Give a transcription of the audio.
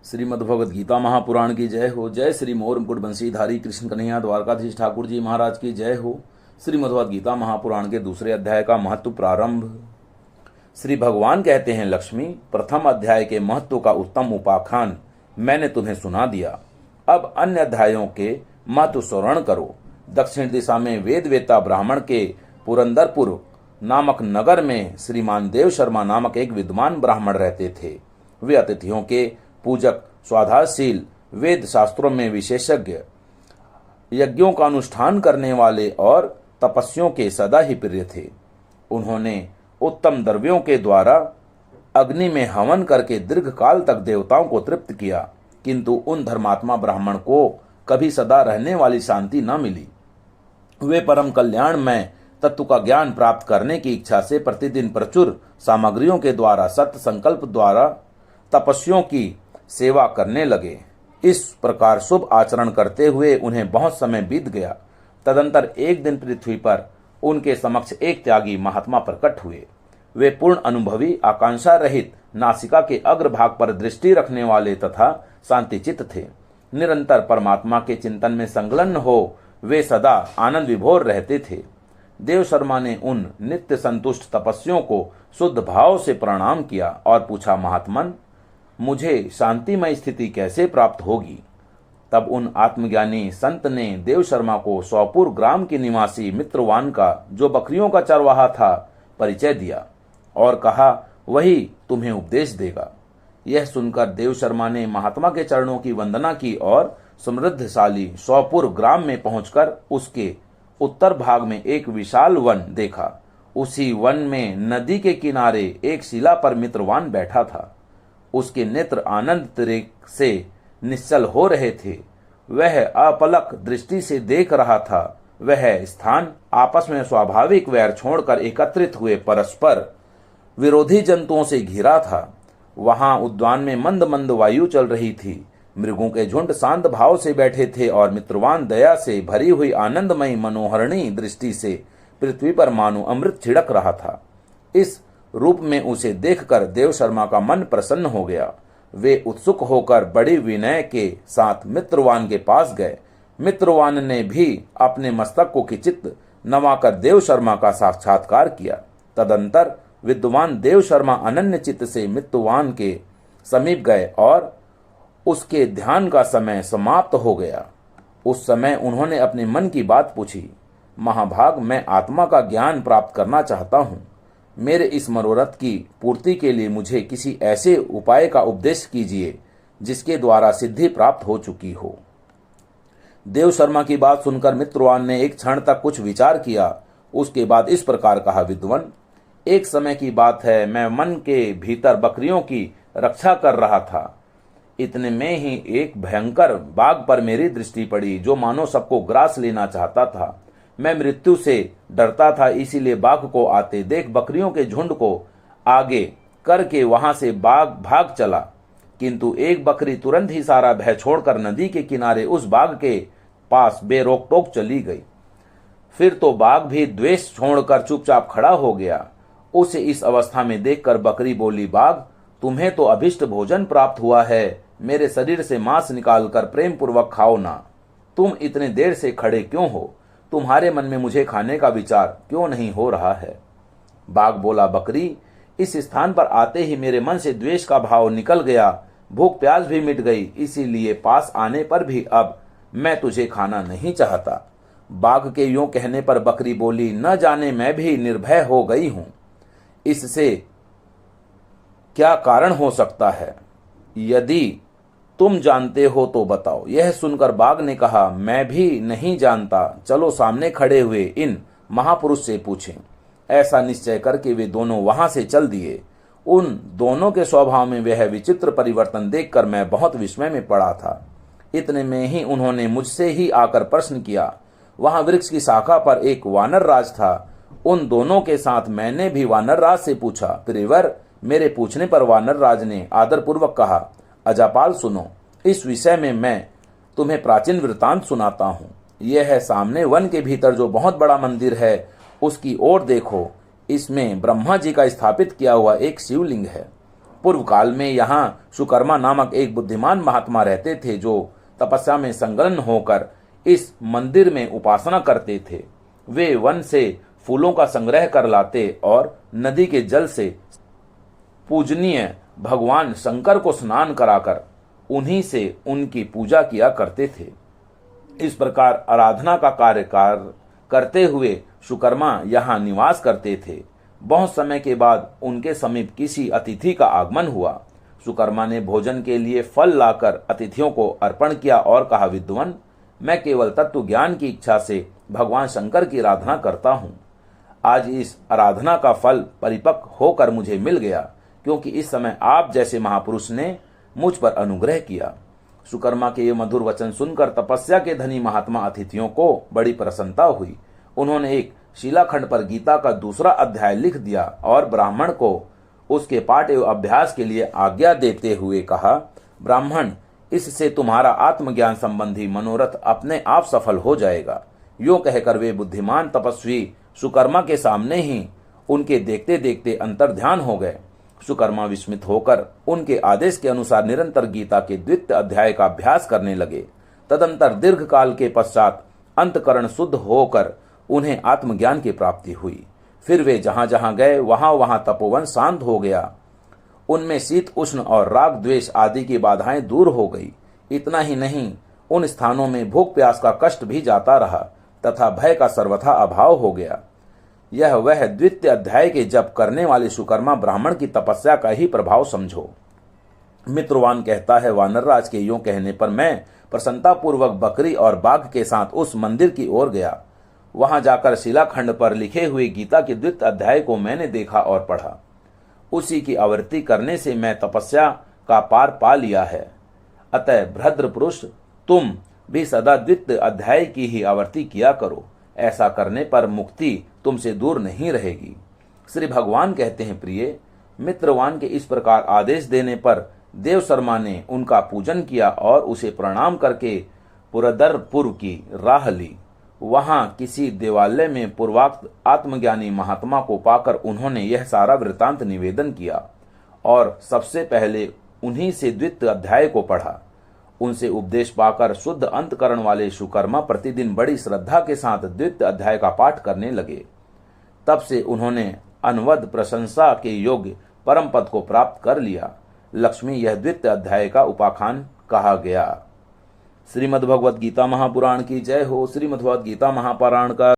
श्रीमद्भगवद गीता महापुराण की जय हो। जय श्री मोर मुकुट बंशीधारी कृष्ण कन्हैया द्वारकाधीश ठाकुर जी महाराज की जय हो। श्रीमद्भगवद गीता महापुराण के दूसरे अध्याय का महत्व प्रारंभ। श्री भगवान कहते हैं, लक्ष्मी, प्रथम अध्याय के महत्व का उत्तम उपाख्यान मैंने तुम्हें सुना दिया। अब अन्य अध्यायों के महत्व स्मरण करो। दक्षिण दिशा में वेदवेता ब्राह्मण के पुरंदरपुर नामक नगर में श्रीमान देव शर्मा नामक एक विद्वान ब्राह्मण रहते थे। वे अतिथियों के पूजक, स्वाध्यायशील, वेद शास्त्रों में विशेषज्ञ, यज्ञों का अनुष्ठान करने वाले और तपस्वियों के सदा ही प्रिय थे। उन्होंने उत्तम द्रव्यों के द्वारा अग्नि में हवन करके दीर्घ काल तक देवताओं को तृप्त किया, किंतु उन धर्मात्मा ब्राह्मण को कभी सदा रहने वाली शांति न मिली। वे परम कल्याणमय तत्व का ज्ञान प्राप्त करने की इच्छा से प्रतिदिन प्रचुर सामग्रियों के द्वारा सत्य संकल्प द्वारा तपस्वियों की सेवा करने लगे। इस प्रकार शुभ आचरण करते हुए उन्हें बहुत समय बीत गया। तदंतर एक दिन पृथ्वी पर उनके समक्ष एक त्यागी महात्मा प्रकट हुए। वे पूर्ण अनुभवी, आकांक्षा रहित, नासिका के अग्रभाग पर दृष्टि रखने वाले तथा शांतिचित्त थे। निरंतर परमात्मा के चिंतन में संलग्न हो वे सदा आनंद विभोर रहते थे। देव शर्मा ने उन नित्य संतुष्ट तपस्वियों को शुद्ध भाव से प्रणाम किया और पूछा, महात्मन, मुझे शांतिमय स्थिति कैसे प्राप्त होगी? तब उन आत्मज्ञानी संत ने देव शर्मा को सौपुर ग्राम के निवासी मित्रवान का, जो बकरियों का चरवाहा था, परिचय दिया और कहा, वही तुम्हें उपदेश देगा। यह सुनकर देव शर्मा ने महात्मा के चरणों की वंदना की और समृद्धशाली सौपुर ग्राम में पहुंचकर उसके उत्तर भाग में एक विशाल वन देखा। उसी वन में नदी के किनारे एक शिला पर मित्रवान बैठा था। उसके नेत्र आनंद तिरेक से निश्चल हो रहे थे। वह अपलक दृष्टि से देख रहा था। वह स्थान आपस में स्वाभाविक वैर छोड़कर एकत्रित हुए परस्पर विरोधी जंतुओं से घिरा था। वहां उद्यान में मंद मंद वायु चल रही थी। मृगों के झुंड शांत भाव से बैठे थे और मित्रवान दया से भरी हुई आनंदमयी मनोहरणी दृष्टि से पृथ्वी पर मानो अमृत छिड़क रहा था। इस रूप में उसे देखकर देव शर्मा का मन प्रसन्न हो गया। वे उत्सुक होकर बड़ी विनय के साथ मित्रवान के पास गए। मित्रवान ने भी अपने मस्तक को किंचित नवाकर देव शर्मा का साक्षात्कार किया। तदंतर विद्वान देव शर्मा अनन्य चित्त से मित्रवान के समीप गए और उसके ध्यान का समय समाप्त हो गया। उस समय उन्होंने अपने मन की बात पूछी, महाभाग, मैं आत्मा का ज्ञान प्राप्त करना चाहता हूँ। मेरे इस मनोरथ की पूर्ति के लिए मुझे किसी ऐसे उपाय का उपदेश कीजिए जिसके द्वारा सिद्धि प्राप्त हो चुकी हो। देव शर्मा की बात सुनकर मित्रवान ने एक क्षण तक कुछ विचार किया। उसके बाद इस प्रकार कहा, विद्वान, एक समय की बात है, मैं मन के भीतर बकरियों की रक्षा कर रहा था। इतने में ही एक भयंकर बाघ पर मेरी दृष्टि पड़ी, जो मानो सबको ग्रास लेना चाहता था। मैं मृत्यु से डरता था, इसीलिए बाघ को आते देख बकरियों के झुंड को आगे करके वहां से बाघ भाग चला, किंतु एक बकरी तुरंत ही सारा भय छोड़कर नदी के किनारे उस बाघ के पास बेरोक टोक चली गई। फिर तो बाघ भी द्वेष छोड़कर चुपचाप खड़ा हो गया। उसे इस अवस्था में देखकर बकरी बोली, बाघ, तुम्हें तो अभिष्ट भोजन प्राप्त हुआ है। मेरे शरीर से मांस निकालकर प्रेम पूर्वक खाओ ना। तुम इतने देर से खड़े क्यों हो? तुम्हारे मन में मुझे खाने का विचार क्यों नहीं हो रहा है? बाघ बोला, बकरी, इस स्थान पर आते ही मेरे मन से द्वेष का भाव निकल गया, भूख प्यास भी मिट गई, इसीलिए पास आने पर भी अब मैं तुझे खाना नहीं चाहता। बाघ के यूं कहने पर बकरी बोली, न जाने मैं भी निर्भय हो गई हूं। इससे क्या कारण हो सकता है? यदि तुम जानते हो तो बताओ। यह सुनकर बाघ ने कहा, मैं भी नहीं जानता, चलो सामने खड़े हुए इन महापुरुष से पूछें। ऐसा निश्चय करके वे दोनों वहां से चल दिए। उन दोनों के स्वभाव में वह विचित्र परिवर्तन देखकर मैं बहुत विस्मय में पड़ा था। इतने में ही उन्होंने मुझसे ही आकर प्रश्न किया। वहां वृक्ष की शाखा पर एक वानर राज था। उन दोनों के साथ मैंने भी वानर राज से पूछा। प्रियवर, मेरे पूछने पर वानर राज ने आदरपूर्वक कहा, अजापाल, सुनो, इस विषय में मैं तुम्हें प्राचीन वृतांत सुनाता हूँ। यह है सामने वन के भीतर जो बहुत बड़ा मंदिर है, उसकी ओर देखो। इसमें ब्रह्मा जी का स्थापित किया हुआ एक शिवलिंग है। पूर्व काल में यहाँ सुकर्मा नामक एक बुद्धिमान महात्मा रहते थे जो तपस्या में संलग्न होकर इस मंदिर में उपासना करते थे। वे वन से फूलों का संग्रह कर लाते और नदी के जल से पूजनीय भगवान शंकर को स्नान कराकर उन्हीं से उनकी पूजा किया करते थे। इस प्रकार आराधना का कार्य करते हुए सुकर्मा यहाँ निवास करते थे। बहुत समय के बाद उनके समीप किसी अतिथि का आगमन हुआ। सुकर्मा ने भोजन के लिए फल लाकर अतिथियों को अर्पण किया और कहा, विद्वान, मैं केवल तत्व ज्ञान की इच्छा से भगवान शंकर की आराधना करता हूँ। आज इस आराधना का फल परिपक्व होकर मुझे मिल गया, क्योंकि इस समय आप जैसे महापुरुष ने मुझ पर अनुग्रह किया। सुकर्मा के ये मधुर वचन सुनकर तपस्या के धनी महात्मा अतिथियों को बड़ी प्रसन्नता हुई। उन्होंने एक शिलाखंड पर गीता का दूसरा अध्याय लिख दिया और ब्राह्मण को उसके पाठ एवं अभ्यास के लिए आज्ञा देते हुए कहा, ब्राह्मण, इससे तुम्हारा आत्मज्ञान संबंधी मनोरथ अपने आप सफल हो जाएगा। यूं कहकर वे बुद्धिमान तपस्वी सुकर्मा के सामने ही उनके देखते देखते अंतर्ध्यान हो गए। सुकर्मा विस्मित होकर उनके आदेश के अनुसार निरंतर गीता के द्वितीय अध्याय का अभ्यास करने लगे। तदंतर दीर्घ काल के पश्चात अंतकरण शुद्ध होकर उन्हें आत्मज्ञान की प्राप्ति हुई। फिर वे जहां जहां गए वहां वहां तपोवन शांत हो गया। उनमें शीत उष्ण और राग द्वेष आदि की बाधाएं दूर हो गई। इतना ही नहीं, उन स्थानों में भूख प्यास का कष्ट भी जाता रहा तथा भय का सर्वथा अभाव हो गया। यह वह द्वितीय अध्याय के जप करने वाले सुकर्मा ब्राह्मण की तपस्या का ही प्रभाव समझो। मित्रवान कहता है, वानरराज के यूं कहने पर मैं प्रसन्नतापूर्वक बकरी और बाघ के साथ उस मंदिर की ओर गया। वहां जाकर शिलाखंड पर लिखे हुए गीता के द्वितीय अध्याय को मैंने देखा और पढ़ा। उसी की आवृत्ति करने से मैं तपस्या का पार पा लिया है। अतः भद्र पुरुष, तुम भी सदा द्वितीय अध्याय की ही आवृत्ति किया करो। ऐसा करने पर मुक्ति तुमसे दूर नहीं रहेगी। श्री भगवान कहते हैं, प्रिय मित्रवान के इस प्रकार आदेश देने पर देव शर्मा ने उनका पूजन किया और उसे प्रणाम करके पुरंदरपुर की राह ली। वहां किसी देवालय में पूर्वोक्त आत्मज्ञानी महात्मा को पाकर उन्होंने यह सारा वृत्तांत निवेदन किया और सबसे पहले उन्हीं से द्वितीय अध्याय को पढ़ा। उनसे उपदेश पाकर शुद्ध अंतकरण वाले सुकर्मा प्रतिदिन बड़ी श्रद्धा के साथ द्वितीय अध्याय का पाठ करने लगे। तब से उन्होंने अनवद प्रशंसा के योग्य परम पद को प्राप्त कर लिया। लक्ष्मी यह द्वितीय अध्याय का उपाख्यान कहा गया। श्रीमद् भगवद गीता महापुराण की जय हो। श्रीमद् भगवद गीता महापुराण का